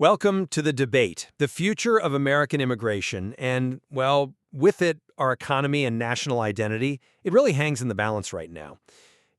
Welcome to the debate, the future of American immigration, and, well, with it, our economy and national identity. It really hangs in the balance right now.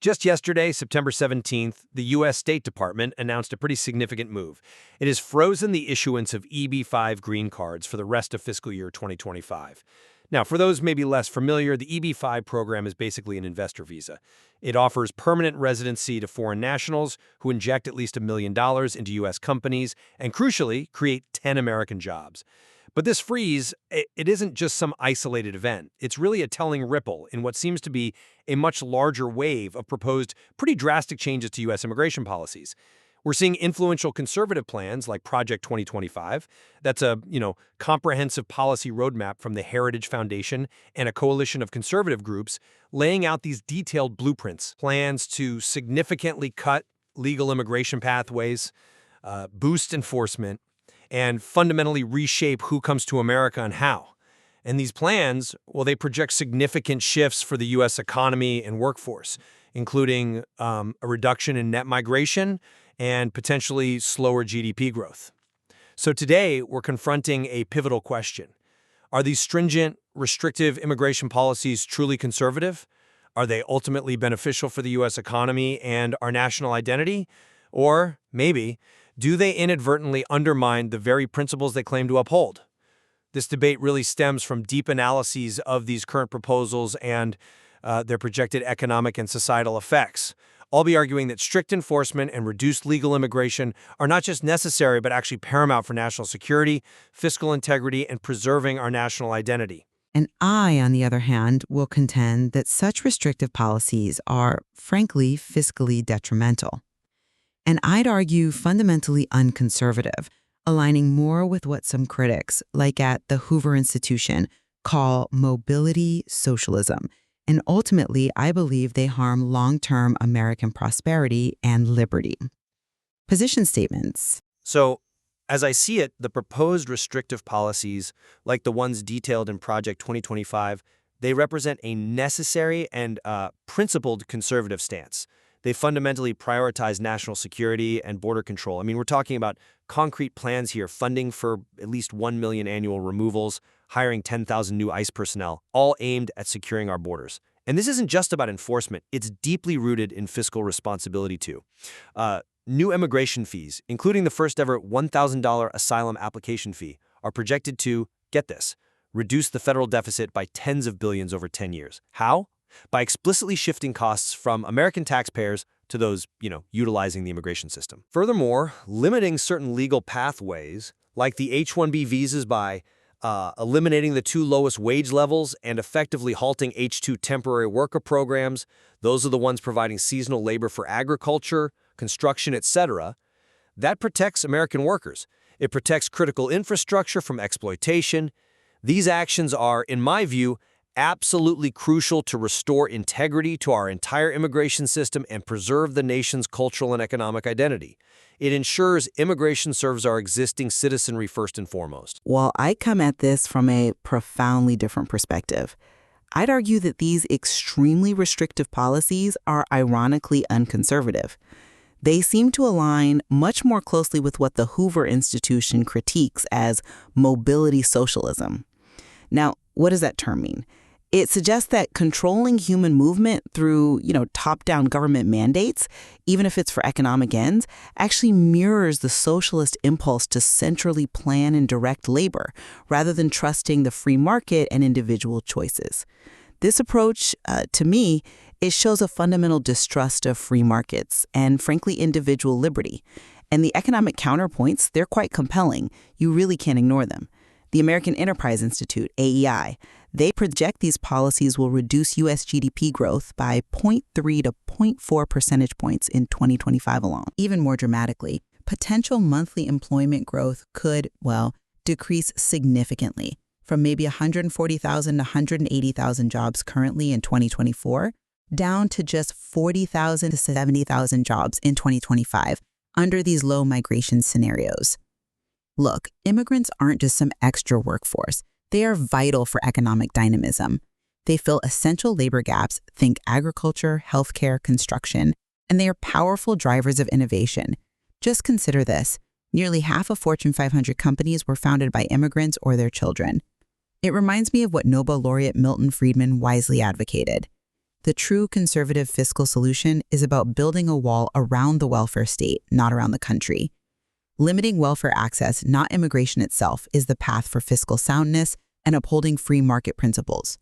Just yesterday, September 17th, the U.S. State Department announced a pretty significant move. It has frozen the issuance of EB-5 green cards for the rest of fiscal year 2025. Now, for those maybe less familiar, the EB-5 program is basically an investor visa. It offers permanent residency to foreign nationals who inject at least $1 million into U.S. companies and, crucially, create 10 American jobs. But this freeze, it isn't just some isolated event. It's really a telling ripple in what seems to be a much larger wave of proposed pretty drastic changes to U.S. immigration policies. We're seeing influential conservative plans like Project 2025. That's a, comprehensive policy roadmap from the Heritage Foundation and a coalition of conservative groups laying out these detailed blueprints, plans to significantly cut legal immigration pathways, boost enforcement, and fundamentally reshape who comes to America and how. And these plans, well, they project significant shifts for the U.S. economy and workforce, including a reduction in net migration and potentially slower GDP growth. So today, we're confronting a pivotal question. Are these stringent, restrictive immigration policies truly conservative? Are they ultimately beneficial for the U.S. economy and our national identity? Or, maybe, do they inadvertently undermine the very principles they claim to uphold? This debate really stems from deep analyses of these current proposals and their projected economic and societal effects. I'll be arguing that strict enforcement and reduced legal immigration are not just necessary, but actually paramount for national security, fiscal integrity, and preserving our national identity. And I, on the other hand, will contend that such restrictive policies are, frankly, fiscally detrimental. And I'd argue fundamentally unconservative, aligning more with what some critics, like at the Hoover Institution, call mobility socialism. And ultimately, I believe they harm long-term American prosperity and liberty. Position statements. So, as I see it, the proposed restrictive policies, like the ones detailed in Project 2025, they represent a necessary and principled conservative stance. They fundamentally prioritize national security and border control. I mean, we're talking about concrete plans here, funding for at least 1 million annual removals, hiring 10,000 new ICE personnel, all aimed at securing our borders. And this isn't just about enforcement. It's deeply rooted in fiscal responsibility, too. New immigration fees, including the first-ever $1,000 asylum application fee, are projected to, get this, reduce the federal deficit by tens of billions over 10 years. How? By explicitly shifting costs from American taxpayers to those, utilizing the immigration system. Furthermore, limiting certain legal pathways, like the H-1B visas by eliminating the 2 lowest wage levels and effectively halting H-2 temporary worker programs, those are the ones providing seasonal labor for agriculture, construction, etc., that protects American workers. It protects critical infrastructure from exploitation. These actions are, in my view, absolutely crucial to restore integrity to our entire immigration system and preserve the nation's cultural and economic identity. It ensures immigration serves our existing citizenry first and foremost. Well, I come at this from a profoundly different perspective. I'd argue that these extremely restrictive policies are ironically unconservative. They seem to align much more closely with what the Hoover Institution critiques as mobility socialism. Now, what does that term mean? It suggests that controlling human movement through, top-down government mandates, even if it's for economic ends, actually mirrors the socialist impulse to centrally plan and direct labor, rather than trusting the free market and individual choices. This approach, to me, it shows a fundamental distrust of free markets and, frankly, individual liberty. And the economic counterpoints, they're quite compelling. You really can't ignore them. The American Enterprise Institute, AEI, they project these policies will reduce U.S. GDP growth by 0.3 to 0.4 percentage points in 2025 alone. Even more dramatically, potential monthly employment growth could, decrease significantly from maybe 140,000 to 180,000 jobs currently in 2024, down to just 40,000 to 70,000 jobs in 2025 under these low migration scenarios. Look, immigrants aren't just some extra workforce. They are vital for economic dynamism. They fill essential labor gaps, think agriculture, healthcare, construction, and they are powerful drivers of innovation. Just consider this. Nearly half of Fortune 500 companies were founded by immigrants or their children. It reminds me of what Nobel laureate Milton Friedman wisely advocated. The true conservative fiscal solution is about building a wall around the welfare state, not around the country. Limiting welfare access, not immigration itself, is the path for fiscal soundness and upholding free market principles.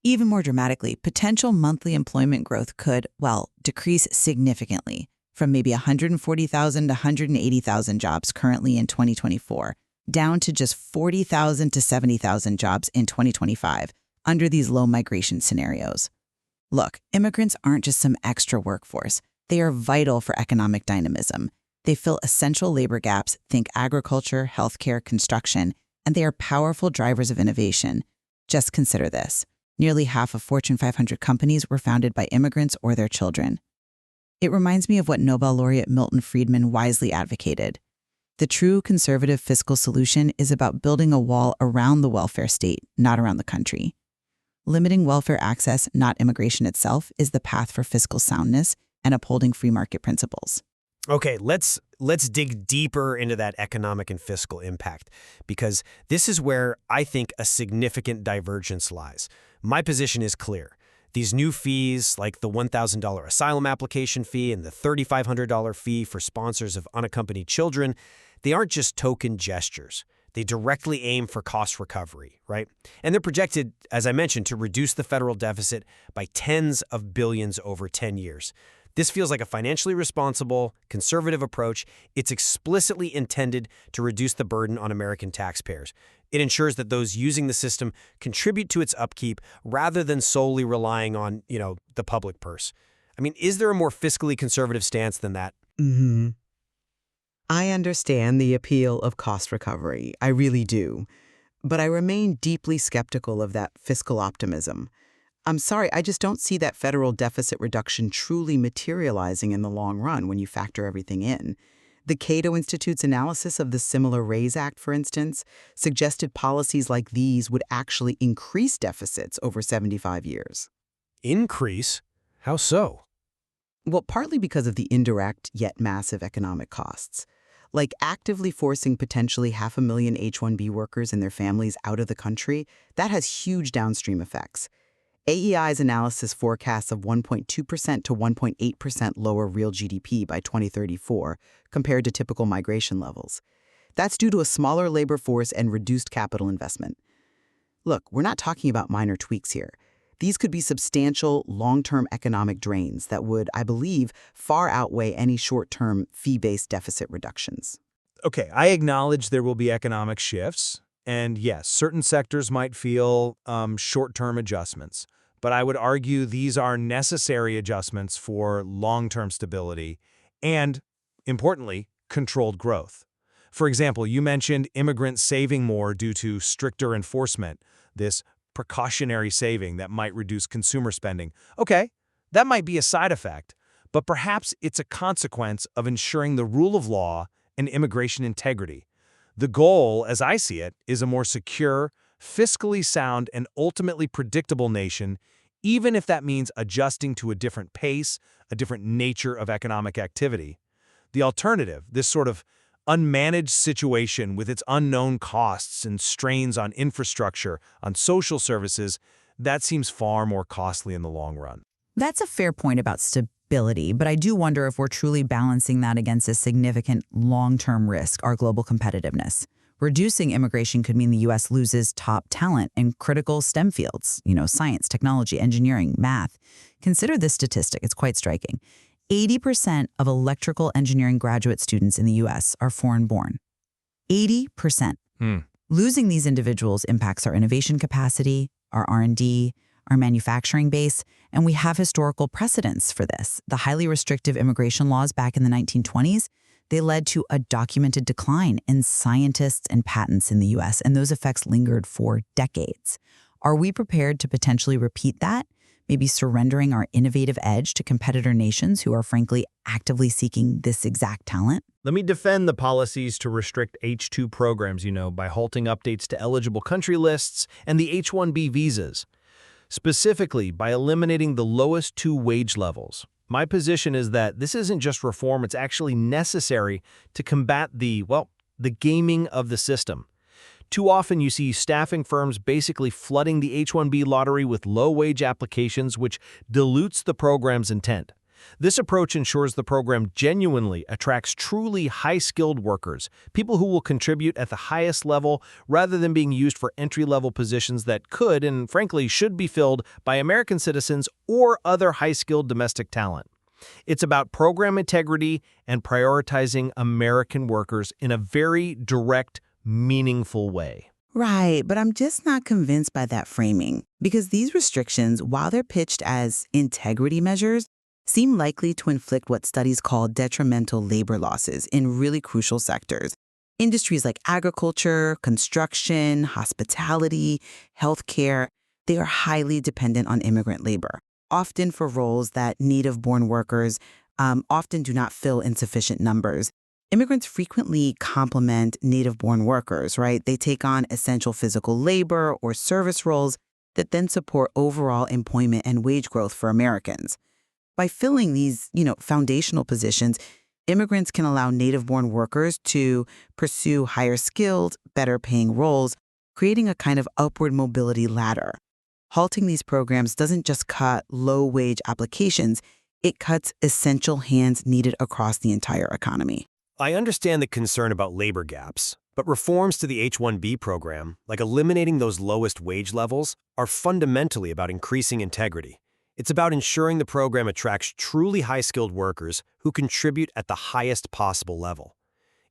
Even more dramatically, potential monthly employment growth could, decrease significantly from maybe 140,000 to 180,000 jobs currently in 2024, down to just 40,000 to 70,000 jobs in 2025 under these low migration scenarios. Look, immigrants aren't just some extra workforce. They are vital for economic dynamism. They fill essential labor gaps, think agriculture, healthcare, construction, and they are powerful drivers of innovation. Just consider this. Nearly half of Fortune 500 companies were founded by immigrants or their children. It reminds me of what Nobel laureate Milton Friedman wisely advocated. The true conservative fiscal solution is about building a wall around the welfare state, not around the country. Limiting welfare access, not immigration itself, is the path for fiscal soundness and upholding free market principles. Okay, let's dig deeper into that economic and fiscal impact, because this is where I think a significant divergence lies. My position is clear. These new fees, like the $1,000 asylum application fee and the $3,500 fee for sponsors of unaccompanied children, they aren't just token gestures. They directly aim for cost recovery, right? And they're projected, as I mentioned, to reduce the federal deficit by tens of billions over 10 years. This feels like a financially responsible, conservative approach. It's explicitly intended to reduce the burden on American taxpayers. It ensures that those using the system contribute to its upkeep rather than solely relying on, the public purse. I mean, is there a more fiscally conservative stance than that? I understand the appeal of cost recovery. I really do. But I remain deeply skeptical of that fiscal optimism. I'm sorry, I just don't see that federal deficit reduction truly materializing in the long run when you factor everything in. The Cato Institute's analysis of the Similar Raise Act, for instance, suggested policies like these would actually increase deficits over 75 years. Increase? How so? Well, partly because of the indirect yet massive economic costs. Like actively forcing potentially 500,000 H-1B workers and their families out of the country, that has huge downstream effects. AEI's analysis forecasts of 1.2% to 1.8% lower real GDP by 2034 compared to typical migration levels. That's due to a smaller labor force and reduced capital investment. Look, we're not talking about minor tweaks here. These could be substantial, long-term economic drains that would, I believe, far outweigh any short-term fee-based deficit reductions. Okay, I acknowledge there will be economic shifts, and yes, certain sectors might feel short-term adjustments. But I would argue these are necessary adjustments for long-term stability and, importantly, controlled growth. For example, you mentioned immigrants saving more due to stricter enforcement, this precautionary saving that might reduce consumer spending. Okay, that might be a side effect, but perhaps it's a consequence of ensuring the rule of law and immigration integrity. The goal, as I see it, is a more secure, fiscally sound, and ultimately predictable nation, even if that means adjusting to a different pace, a different nature of economic activity. The alternative, this sort of unmanaged situation with its unknown costs and strains on infrastructure, on social services, that seems far more costly in the long run. That's a fair point about stability, but I do wonder if we're truly balancing that against a significant long-term risk, our global competitiveness. Reducing immigration could mean the U.S. loses top talent in critical STEM fields, science, technology, engineering, math. Consider this statistic. It's quite striking. 80% of electrical engineering graduate students in the U.S. are foreign-born. 80%. Losing these individuals impacts our innovation capacity, our R&D, our manufacturing base, and we have historical precedents for this. The highly restrictive immigration laws back in the 1920s, they led to a documented decline in scientists and patents in the U.S., and those effects lingered for decades. Are we prepared to potentially repeat that? Maybe surrendering our innovative edge to competitor nations who are frankly actively seeking this exact talent? Let me defend the policies to restrict H-2 programs, by halting updates to eligible country lists and the H-1B visas. Specifically, by eliminating the lowest 2 wage levels. My position is that this isn't just reform, it's actually necessary to combat the gaming of the system. Too often you see staffing firms basically flooding the H-1B lottery with low-wage applications, which dilutes the program's intent. This approach ensures the program genuinely attracts truly high-skilled workers, people who will contribute at the highest level rather than being used for entry-level positions that could and frankly should be filled by American citizens or other high-skilled domestic talent. It's about program integrity and prioritizing American workers in a very direct, meaningful way. Right, but I'm just not convinced by that framing, because these restrictions, while they're pitched as integrity measures, seem likely to inflict what studies call detrimental labor losses in really crucial sectors. Industries like agriculture, construction, hospitality, healthcare, they are highly dependent on immigrant labor, often for roles that native-born workers often do not fill in sufficient numbers. Immigrants frequently complement native-born workers, right? They take on essential physical labor or service roles that then support overall employment and wage growth for Americans. By filling these, foundational positions, immigrants can allow native-born workers to pursue higher-skilled, better-paying roles, creating a kind of upward mobility ladder. Halting these programs doesn't just cut low-wage applications, it cuts essential hands needed across the entire economy. I understand the concern about labor gaps, but reforms to the H-1B program, like eliminating those lowest wage levels, are fundamentally about increasing integrity. It's about ensuring the program attracts truly high-skilled workers who contribute at the highest possible level.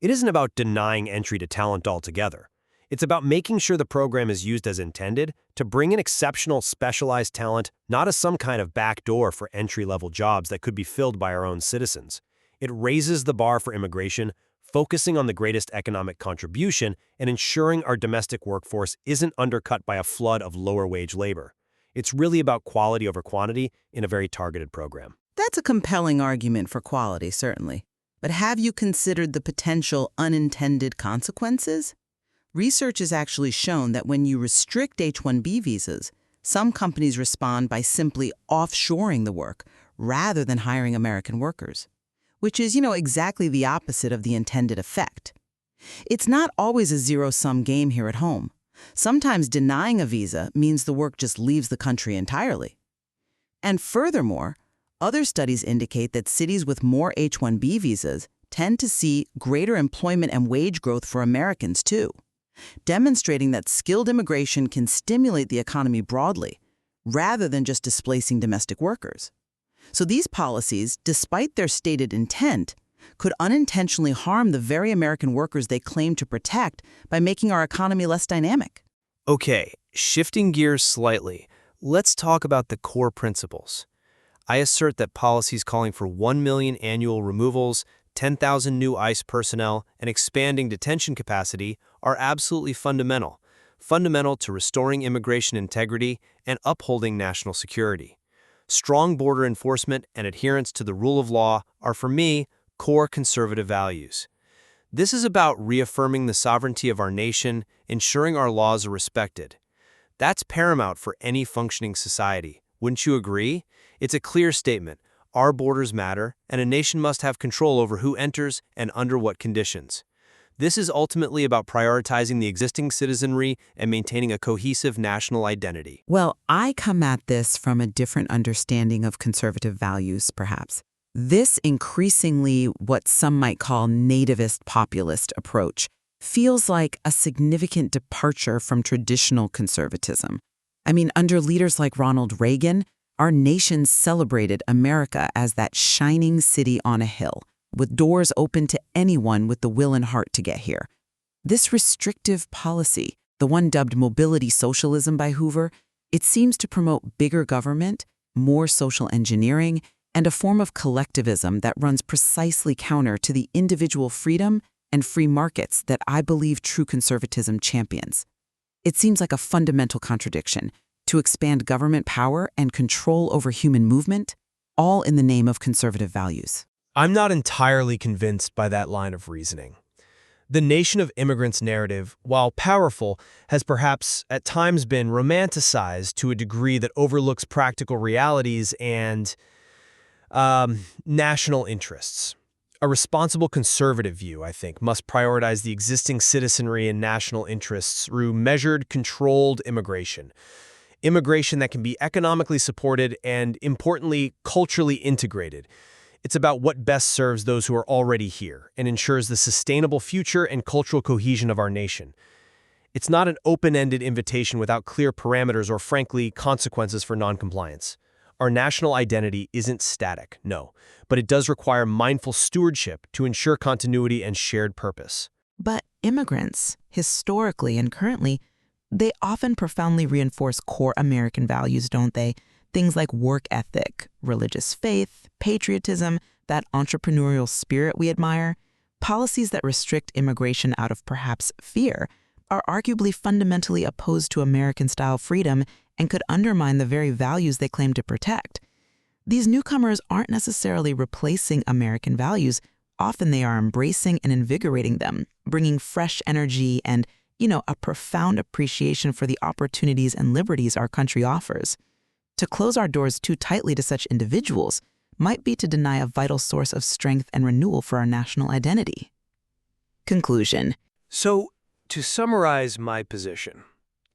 It isn't about denying entry to talent altogether. It's about making sure the program is used as intended to bring in exceptional specialized talent, not as some kind of backdoor for entry-level jobs that could be filled by our own citizens. It raises the bar for immigration, focusing on the greatest economic contribution and ensuring our domestic workforce isn't undercut by a flood of lower-wage labor. It's really about quality over quantity in a very targeted program. That's a compelling argument for quality, certainly. But have you considered the potential unintended consequences? Research has actually shown that when you restrict H-1B visas, some companies respond by simply offshoring the work rather than hiring American workers, which is, exactly the opposite of the intended effect. It's not always a zero-sum game here at home. Sometimes denying a visa means the work just leaves the country entirely. And furthermore, other studies indicate that cities with more H-1B visas tend to see greater employment and wage growth for Americans too, demonstrating that skilled immigration can stimulate the economy broadly, rather than just displacing domestic workers. So these policies, despite their stated intent, could unintentionally harm the very American workers they claim to protect by making our economy less dynamic. Okay, shifting gears slightly, let's talk about the core principles. I assert that policies calling for 1 million annual removals, 10,000 new ICE personnel, and expanding detention capacity are absolutely fundamental to restoring immigration integrity and upholding national security. Strong border enforcement and adherence to the rule of law are, for me, core conservative values. This is about reaffirming the sovereignty of our nation, ensuring our laws are respected. That's paramount for any functioning society. Wouldn't you agree? It's a clear statement. Our borders matter, and a nation must have control over who enters and under what conditions. This is ultimately about prioritizing the existing citizenry and maintaining a cohesive national identity. Well, I come at this from a different understanding of conservative values, perhaps. This increasingly what some might call nativist populist approach feels like a significant departure from traditional conservatism. I mean, under leaders like Ronald Reagan, our nation celebrated America as that shining city on a hill, with doors open to anyone with the will and heart to get here. This restrictive policy, the one dubbed mobility socialism by Hoover, it seems to promote bigger government, more social engineering, and a form of collectivism that runs precisely counter to the individual freedom and free markets that I believe true conservatism champions. It seems like a fundamental contradiction to expand government power and control over human movement, all in the name of conservative values. I'm not entirely convinced by that line of reasoning. The nation of immigrants narrative, while powerful, has perhaps at times been romanticized to a degree that overlooks practical realities and national interests. A responsible conservative view, I think, must prioritize the existing citizenry and national interests through measured, controlled immigration. Immigration that can be economically supported and, importantly, culturally integrated. It's about what best serves those who are already here and ensures the sustainable future and cultural cohesion of our nation. It's not an open-ended invitation without clear parameters or, frankly, consequences for noncompliance. Our national identity isn't static, no, but it does require mindful stewardship to ensure continuity and shared purpose. But immigrants, historically and currently, they often profoundly reinforce core American values, don't they? Things like work ethic, religious faith, patriotism, that entrepreneurial spirit we admire. Policies that restrict immigration out of perhaps fear are arguably fundamentally opposed to American-style freedom and could undermine the very values they claim to protect. These newcomers aren't necessarily replacing American values. Often they are embracing and invigorating them, bringing fresh energy and, a profound appreciation for the opportunities and liberties our country offers. To close our doors too tightly to such individuals might be to deny a vital source of strength and renewal for our national identity. Conclusion. So, to summarize my position,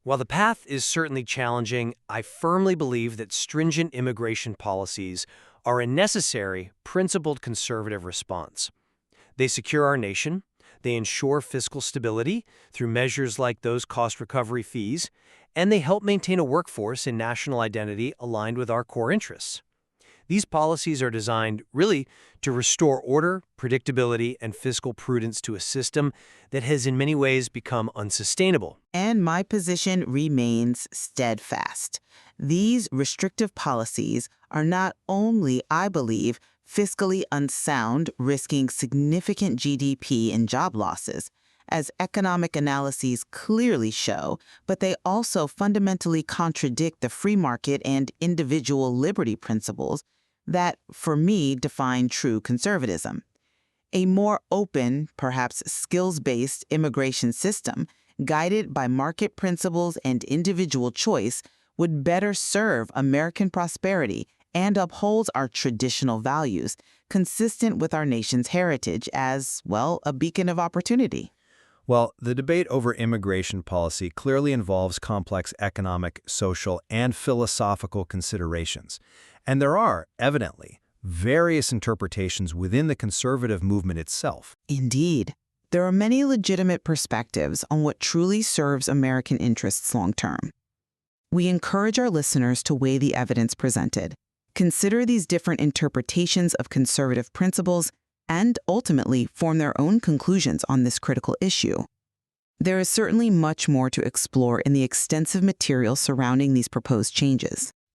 while the path is certainly challenging, I firmly believe that stringent immigration policies are a necessary, principled conservative response. They secure our nation, they ensure fiscal stability through measures like those cost recovery fees, and they help maintain a workforce and national identity aligned with our core interests. These policies are designed, really, to restore order, predictability, and fiscal prudence to a system that has in many ways become unsustainable. And my position remains steadfast. These restrictive policies are not only, I believe, fiscally unsound, risking significant GDP and job losses, as economic analyses clearly show, but they also fundamentally contradict the free market and individual liberty principles that, for me, define true conservatism. A more open, perhaps skills-based immigration system, guided by market principles and individual choice, would better serve American prosperity and upholds our traditional values, consistent with our nation's heritage as, well, a beacon of opportunity. Well, the debate over immigration policy clearly involves complex economic, social, and philosophical considerations. And there are, evidently, various interpretations within the conservative movement itself. Indeed. There are many legitimate perspectives on what truly serves American interests long-term. We encourage our listeners to weigh the evidence presented, consider these different interpretations of conservative principles, and ultimately form their own conclusions on this critical issue. There is certainly much more to explore in the extensive material surrounding these proposed changes.